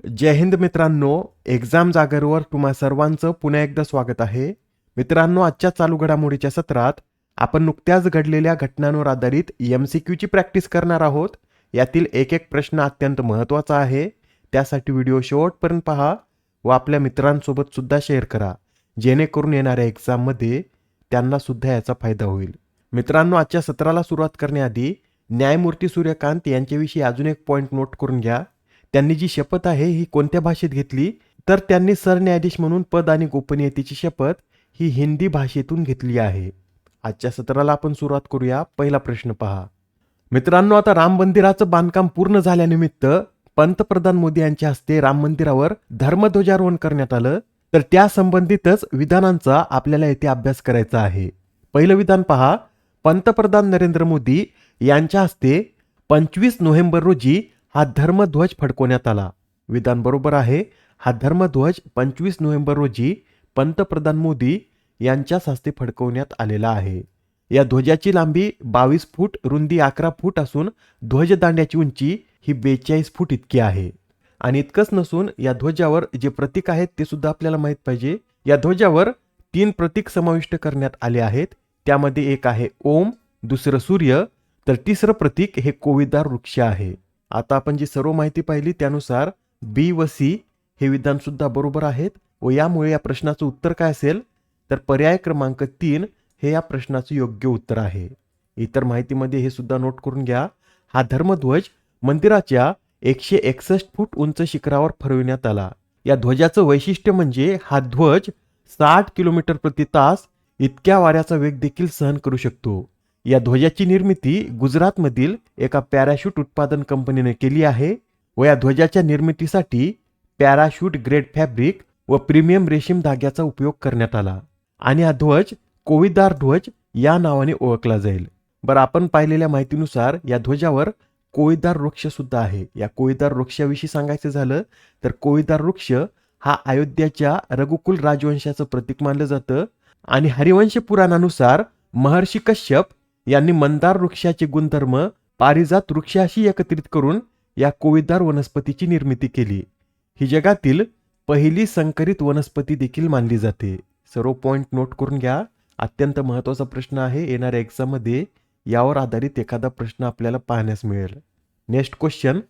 जय हिंद मित्रांनो, एक्झाम जागरवर तुम्हा सर्वांचं पुन्हा एकदा स्वागत आहे. मित्रांनो, आजच्या चालू घडामोडीच्या सत्रात आपण नुकत्याच घडलेल्या घटनांवर आधारित MCQची प्रॅक्टिस करणार आहोत. यातील एक एक प्रश्न अत्यंत महत्त्वाचा आहे. त्यासाठी व्हिडिओ शेवटपर्यंत पहा व आपल्या मित्रांसोबत सुद्धा शेअर करा, जेणेकरून येणाऱ्या एक्झाममध्ये त्यांना सुद्धा याचा फायदा होईल. मित्रांनो, आजच्या सत्राला सुरुवात करण्याआधी न्यायमूर्ती सूर्यकांत यांच्याविषयी अजून एक पॉईंट नोट करून घ्या. त्यांनी जी शपथ आहे ही कोणत्या भाषेत घेतली, तर त्यांनी सरन्यायाधीश म्हणून पद आणि गोपनीयतेची शपथ ही हिंदी भाषेतून घेतली आहे. आजच्या सत्राला आपण सुरुवात करूया. पहिला प्रश्न पहा. मित्रांनो, आता राम मंदिराचं बांधकाम पूर्ण झाल्यानिमित्त पंतप्रधान मोदी यांच्या हस्ते राम मंदिरावर धर्मध्वजारोहण करण्यात आलं. तर त्या संबंधितच विधानांचा आपल्याला येथे अभ्यास करायचा आहे. पहिलं विधान पहा. पंतप्रधान नरेंद्र मोदी यांच्या हस्ते 25 नोव्हेंबर रोजी हा धर्मध्वज फडकवण्यात आला. विधान बरोबर आहे. हा धर्मध्वज 25 नोव्हेंबर रोजी पंतप्रधान मोदी यांच्याच हस्ते फडकवण्यात आलेला आहे. या ध्वजाची लांबी 22 फूट, रुंदी 11 फूट असून ध्वजदांड्याची उंची ही 42 फूट इतकी आहे. आणि इतकंच नसून या ध्वजावर जे प्रतीक आहेत ते सुद्धा आपल्याला माहित पाहिजे. या ध्वजावर 3 प्रतीक समाविष्ट करण्यात आले आहेत. त्यामध्ये एक आहे ओम, दुसरं सूर्य, तर तिसरं प्रतीक हे कोविदार वृक्ष आहे. आता आपण जी सर्व माहिती पाहिली त्यानुसार बी व सी हे विधान सुद्धा बरोबर आहेत व यामुळे या प्रश्नाचं उत्तर काय असेल, तर पर्याय क्रमांक 3 हे या प्रश्नाचं योग्य उत्तर आहे. इतर माहितीमध्ये हे सुद्धा नोट करून घ्या. हा धर्मध्वज मंदिराच्या 161 फूट उंच शिखरावर फडविण्यात आला. या ध्वजाचं वैशिष्ट्य म्हणजे हा ध्वज 60 किलोमीटर प्रति तास इतक्या वाऱ्याचा वेग देखील सहन करू शकतो. या ध्वजाची निर्मिती गुजरातमधील एका पॅराशूट उत्पादन कंपनीने केली आहे व या ध्वजाच्या निर्मितीसाठी पॅराशूट ग्रेड फॅब्रिक व प्रीमियम रेशीम धाग्याचा उपयोग करण्यात आला आणि हा ध्वज कोविदार ध्वज या नावाने ओळखला जाईल. बरं, आपण पाहिलेल्या माहितीनुसार या ध्वजावर कोविदार वृक्ष सुद्धा आहे. या कोविदार वृक्षाविषयी सांगायचं झालं तर कोविदार वृक्ष हा अयोध्याच्या रघुकुल राजवंशाचं प्रतीक मानलं जातं आणि हरिवंश पुराणानुसार महर्षी कश्यप यांनी मंदार वृक्षाचे गुणधर्म पारिजात वृक्षाशी एकत्रित करून या कोविदार वनस्पतीची निर्मिती केली. ही जगातील पहिली संकरित वनस्पती देखील मानली जाते. सर्व पॉइंट नोट करून घ्या. अत्यंत महत्त्वाचा प्रश्न आहे. येणाऱ्या एक्झाममध्ये यावर आधारित एखादा प्रश्न आपल्याला पाहण्यास मिळेल. Next question.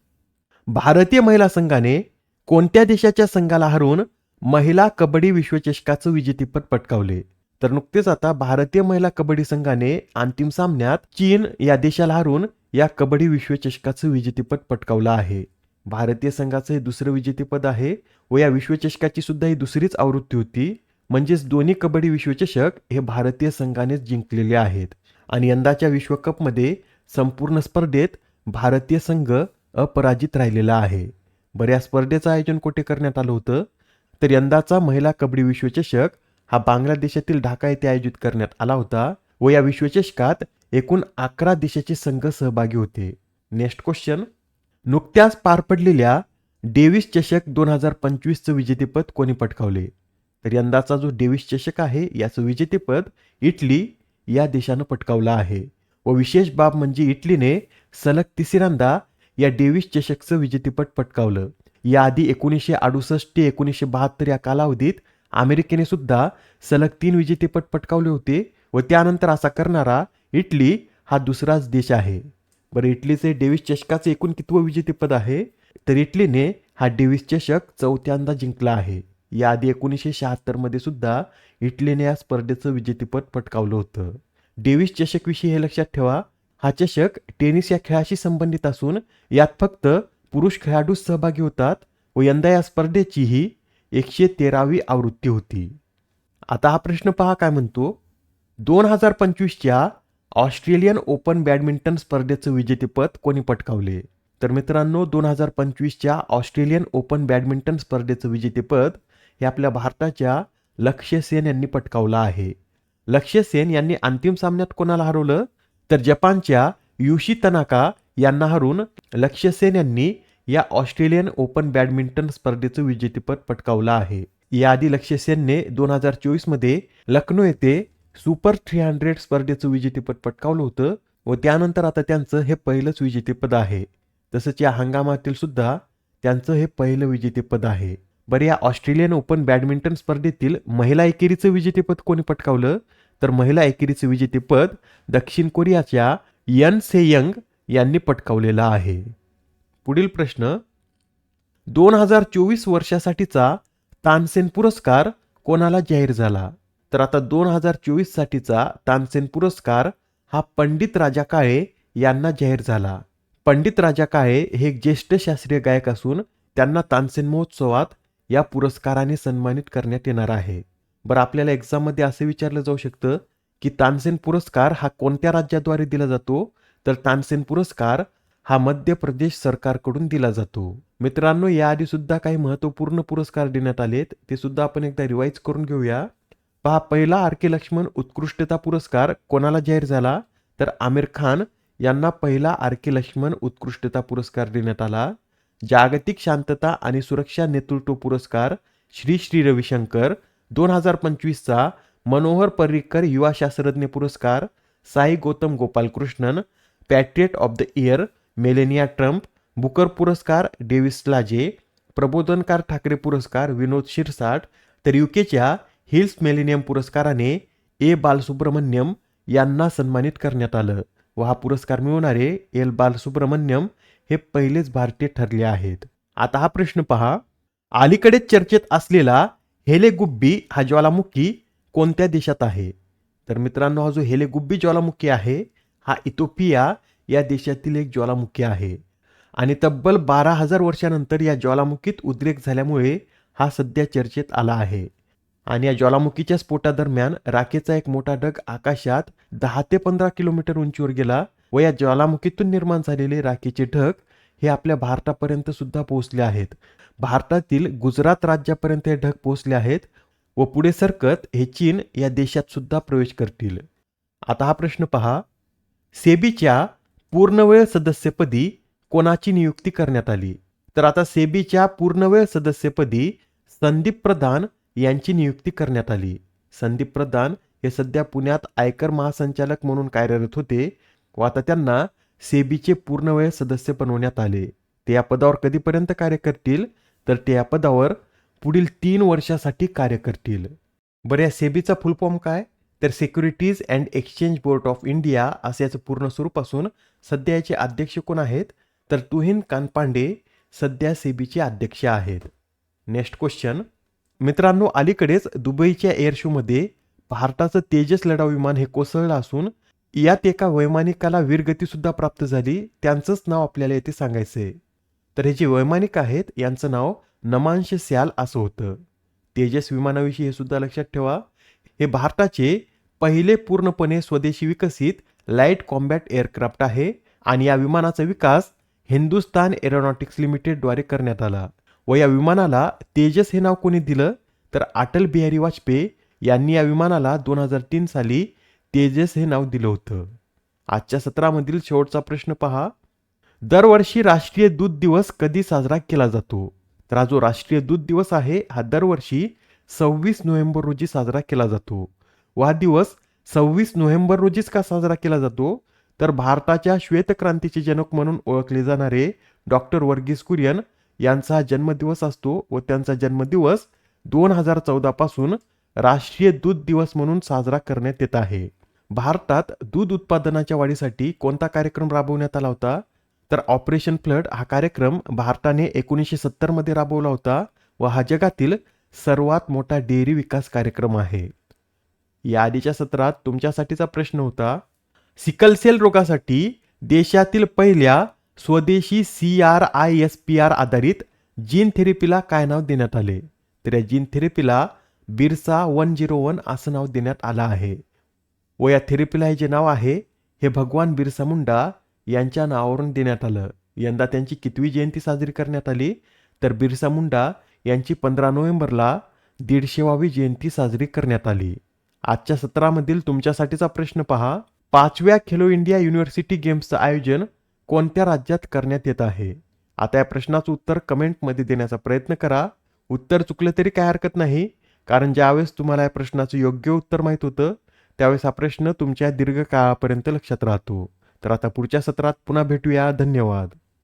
भारतीय महिला संघाने कोणत्या देशाच्या संघाला हरवून महिला कबड्डी विश्वचषकाचं विजेतेपद पटकावले? तर नुकतेच आता भारतीय महिला कबड्डी संघाने अंतिम सामन्यात चीन या देशाला हरवून या कबड्डी विश्वचषकाचं विजेतेपद पटकावलं आहे. भारतीय संघाचं हे दुसरं विजेतेपद आहे व या विश्वचषकाची सुद्धा ही दुसरीच आवृत्ती होती. म्हणजेच दोन्ही कबड्डी विश्वचषक हे भारतीय संघानेच जिंकलेले आहेत आणि यंदाच्या विश्वकपमध्ये संपूर्ण स्पर्धेत भारतीय संघ अपराजित राहिलेला आहे. बरं, या स्पर्धेचं आयोजन कुठे करण्यात आलं होतं? तर यंदाचा महिला कबड्डी विश्वचषक हा बांगलादेशातील ढाका येथे आयोजित करण्यात आला होता व या विश्वचषकात एकूण 11 देशाचे संघ सहभागी होते. Next question. नुकत्याच पार पडलेल्या डेव्हिस चषक 2025चं विजेतेपद कोणी पटकावले? तर यंदाचा जो डेव्हिस चषक आहे याचं विजेतेपद इटली या देशानं पटकावलं आहे व विशेष बाब म्हणजे इटलीने सलग तिसऱ्यांदा या डेव्हिस चषकचं विजेतेपद पटकावलं. याआधी 1968 ते 1972 या कालावधीत अमेरिकेने सुद्धा सलग 3 विजेतेपद पटकावले होते व त्यानंतर असा करणारा इटली हा दुसराच देश आहे. बरं, इटलीचे डेव्हिस चषकाचे एकूण कितवं विजेतेपद आहे? तर इटलीने हा डेव्हिस चषक 4थ्यांदा जिंकला आहे. याआधी 1976 मध्ये सुद्धा इटलीने या स्पर्धेचं विजेतेपद पटकावलं होतं. डेव्हिस चषक विषयी हे लक्षात ठेवा. हा चषक टेनिस या खेळाशी संबंधित असून यात फक्त पुरुष खेळाडू सहभागी होतात व यंदा या स्पर्धेची ही 113वी आवृत्ती होती. आता हा प्रश्न पहा काय म्हणतो. 2025च्या ऑस्ट्रेलियन ओपन बॅडमिंटन स्पर्धेचं विजेतेपद कोणी पटकावले? तर मित्रांनो, 2025च्या ऑस्ट्रेलियन ओपन बॅडमिंटन स्पर्धेचं विजेतेपद हे आपल्या भारताच्या लक्ष्य सेन यांनी पटकावलं आहे. लक्ष्य सेन यांनी अंतिम सामन्यात कोणाला हरवलं? तर जपानच्या युशी तनाका यांना हरवून लक्ष्य सेन यांनी या ऑस्ट्रेलियन ओपन बॅडमिंटन स्पर्धेचं विजेतेपद पटकावलं आहे. याआधी लक्ष्य सेनने 2024 मध्ये लखनौ येथे सुपर 300 स्पर्धेचं विजेतेपद पटकावलं होतं व त्यानंतर आता त्यांचं हे पहिलंच विजेतेपद आहे. तसंच या हंगामातील सुद्धा त्यांचं हे पहिलं विजेतेपद आहे. बरं, या ऑस्ट्रेलियन ओपन बॅडमिंटन स्पर्धेतील महिला एकेरीचं विजेतेपद कोणी पटकावलं? तर महिला एकेरीचं विजेतेपद दक्षिण कोरियाच्या यन सेयंग यांनी पटकावलेलं आहे. पुढील प्रश्न, 2024 वर्षासाठीचा तानसेन पुरस्कार कोणाला जाहीर झाला? तर आता 2024 साठीचा तानसेन पुरस्कार हा पंडित राजा काळे यांना जाहीर झाला. पंडित राजा काळे हे एक ज्येष्ठ शास्त्रीय गायक असून त्यांना तानसेन महोत्सवात या पुरस्काराने सन्मानित करण्यात येणार आहे. बरं, आपल्याला एक्झाममध्ये असं विचारलं जाऊ शकतं की तानसेन पुरस्कार हा कोणत्या राज्याद्वारे दिला जातो? तर तानसेन पुरस्कार हा मध्य प्रदेश सरकारकडून दिला जातो. मित्रांनो, याआधी सुद्धा काही महत्त्वपूर्ण पुरस्कार देण्यात आलेत, ते सुद्धा आपण एकदा रिवाईज करून घेऊया. पहा, पहिला आर के लक्ष्मण उत्कृष्टता पुरस्कार कोणाला जाहीर झाला? तर आमिर खान यांना पहिला आर के लक्ष्मण उत्कृष्टता पुरस्कार देण्यात आला. जागतिक शांतता आणि सुरक्षा नेतृत्व पुरस्कार श्री श्री रविशंकर. 2025चा मनोहर पर्रिकर युवा शास्त्रज्ञ पुरस्कार Sai Gautam Gopalakrishnan. Patriot of the year Melania Trump. Booker पुरस्कार डेव्हिस लाजे. प्रबोधनकार ठाकरे पुरस्कार विनोद शिरसाट. तर युकेच्या हिल्स मिलेनियम पुरस्काराने ए बालसुब्रमण्यम यांना सन्मानित करण्यात आलं व हा पुरस्कार मिळवणारे एल बालसुब्रमण्यम हे पहिलेच भारतीय ठरले आहेत. आता हा प्रश्न पहा, अलीकडेच चर्चेत असलेला हेलेगुब्बी हा ज्वालामुखी कोणत्या देशात आहे? तर मित्रांनो, हा जो हेलेगुब्बी ज्वालामुखी आहे हा इथिओपिया या देशातील एक ज्वालामुखी आहे आणि तब्बल 12,000 वर्षानंतर या ज्वालामुखीत उद्रेक झाल्यामुळे हा सध्या चर्चेत आला आहे. आणि या ज्वालामुखीच्या स्फोटादरम्यान राखेचा एक मोठा ढग आकाशात 10 ते 15 किलोमीटर उंचीवर गेला व या ज्वालामुखीतून निर्माण झालेले राखेचे ढग हे आपल्या भारतापर्यंत सुद्धा पोहोचले आहेत. भारतातील गुजरात राज्यापर्यंत हे ढग पोहोचले आहेत व पुढे सरकत हे चीन या देशात सुद्धा प्रवेश करतील. आता हा प्रश्न पहा, सेबीच्या पूर्णवेळ सदस्यपदी कोणाची नियुक्ती करण्यात आली? तर आता सेबीच्या पूर्णवेळ सदस्यपदी संदीप प्रधान यांची नियुक्ती करण्यात आली. संदीप प्रधान हे सध्या पुण्यात आयकर महासंचालक म्हणून कार्यरत होते व आता त्यांना सेबीचे पूर्णवेळ सदस्य बनवण्यात आले. ते या पदावर कधीपर्यंत कार्य करतील? तर ते या पदावर पुढील 3 वर्षासाठी कार्य करतील. बरं, या सेबीचा फुल फॉर्म काय? तर securities and exchange board of India असं याचं पूर्ण स्वरूप असून सध्या याचे अध्यक्ष कोण आहेत? तर तुहिन कानपांडे सध्या सेबीचे अध्यक्ष आहेत. नेक्स्ट क्वेश्चन, मित्रांनो, अलीकडेच दुबईच्या एअर शोमध्ये भारताचं तेजस लढाऊ विमान हे कोसळलं असून यात एका वैमानिकाला वीरगती सुद्धा प्राप्त झाली. त्यांचंच नाव आपल्याला येथे सांगायचंय. तर हे जे वैमानिक आहेत यांचं नाव नमांश स्याल असं होतं. तेजस विमानाविषयी हे सुद्धा लक्षात ठेवा, हे भारताचे पहिले पूर्णपणे स्वदेशी विकसित लाईट कॉम्बॅट एअरक्राफ्ट आहे आणि या विमानाचा विकास हिंदुस्तान एरोनॉटिक्स लिमिटेडद्वारे करण्यात आला व या विमानाला तेजस हे नाव कोणी दिलं? तर अटल बिहारी वाजपेयी यांनी या विमानाला 2003 साली तेजस हे नाव दिलं होतं. आजच्या सत्रामधील शेवटचा प्रश्न पहा, दरवर्षी राष्ट्रीय दूध दिवस कधी साजरा केला जातो? तर हा जो राष्ट्रीय दूध दिवस आहे हा दरवर्षी 26 नोव्हेंबर रोजी साजरा केला जातो व हा दिवस 26 नोव्हेंबर रोजीच का साजरा केला जातो? तर भारताच्या श्वेतक्रांतीचे जनक म्हणून ओळखले जाणारे डॉक्टर वर्गीस कुरियन यांचा हा जन्मदिवस असतो व त्यांचा जन्मदिवस 2014 पासून राष्ट्रीय दूध दिवस म्हणून साजरा करण्यात येत आहे. भारतात दूध उत्पादनाच्या वाढीसाठी कोणता कार्यक्रम राबवण्यात आला होता? तर ऑपरेशन फ्लड हा कार्यक्रम भारताने 1970 मध्ये राबवला होता व हा जगातील सर्वात मोठा डेअरी विकास कार्यक्रम आहे. या आधीच्या सत्रात तुमच्यासाठीचा प्रश्न होता, सिकलसेल रोगासाठी देशातील पहिल्या स्वदेशी CRISPR आधारित जीन थेरपीला काय नाव देण्यात आले? तर या जीन थेरपीला बिरसा 101 असं नाव देण्यात आलं आहे व या थेरपीला हे जे नाव आहे हे भगवान बिरसा मुंडा यांच्या नावावरून देण्यात आलं. यंदा त्यांची कितवी जयंती साजरी करण्यात आली? तर बिरसा मुंडा यांची 15 नोव्हेंबरला 150वी जयंती साजरी करण्यात आली. आजच्या सत्रामधील तुमच्यासाठीचा प्रश्न पहा, 5व्या खेलो इंडिया युनिव्हर्सिटी गेम्सचं आयोजन कोणत्या राज्यात करण्यात येत आहे? आता या प्रश्नाचं उत्तर कमेंटमध्ये देण्याचा प्रयत्न करा. उत्तर चुकलं तरी काय हरकत नाही, कारण ज्यावेळेस तुम्हाला या प्रश्नाचं योग्य उत्तर माहीत होतं त्यावेळेस हा प्रश्न तुमच्या दीर्घकाळापर्यंत लक्षात राहतो. तर आता पुढच्या सत्रात पुन्हा भेटूया. धन्यवाद.